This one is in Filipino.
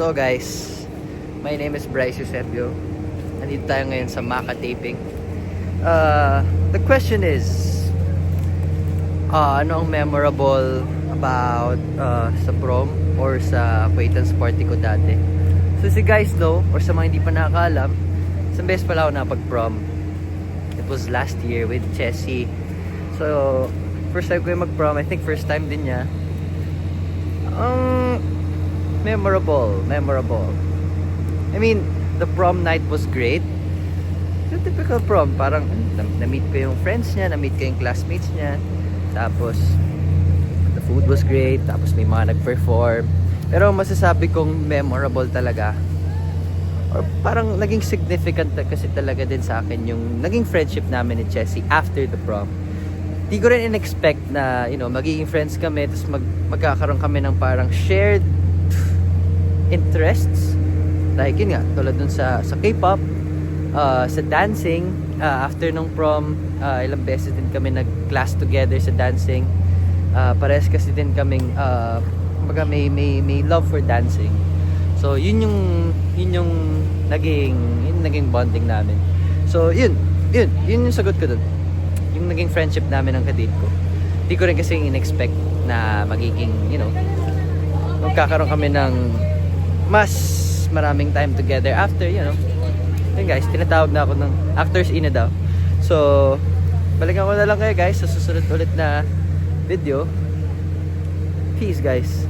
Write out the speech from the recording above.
So guys, my name is Bryce Eusebio. Nandito tayo ngayon sa Maka taping. The question is, ano ang memorable about sa prom or sa acquaintance party ko dati? So si guys know, or sa mga hindi pa nakakaalam, isang beses pala ako napag-prom. It was last year with Chessy. So, first time ko yung mag-prom. I think first time din niya. Memorable. I mean, the prom night was great. The typical prom, parang na-meet ko yung friends niya, na-meet ko yung classmates niya. Tapos, the food was great. Tapos may mga nag-perform. Pero masasabi kong memorable talaga, or parang naging significant kasi talaga din sa akin yung naging friendship namin ni Chessy after the prom. Di ko rin in-expect na, magiging friends kami, tapos magkakaroon kami ng parang shared interests. Like yun nga, tulad dun sa K-pop, sa dancing, after nung prom, ilang beses din kami nag-class together sa dancing. Parehas kasi din kaming, may love for dancing. So yun yung naging bonding namin. So yun yung sagot ko dun. Yung naging friendship namin ng kadate ko. Di ko rin kasi in-expect na magiging, magkakaroon kami ng mas maraming time together after, Yun guys, tinatawag na ako ng actors ina daw. So, balikan ko na lang kayo guys sa susunod ulit na video. Peace guys.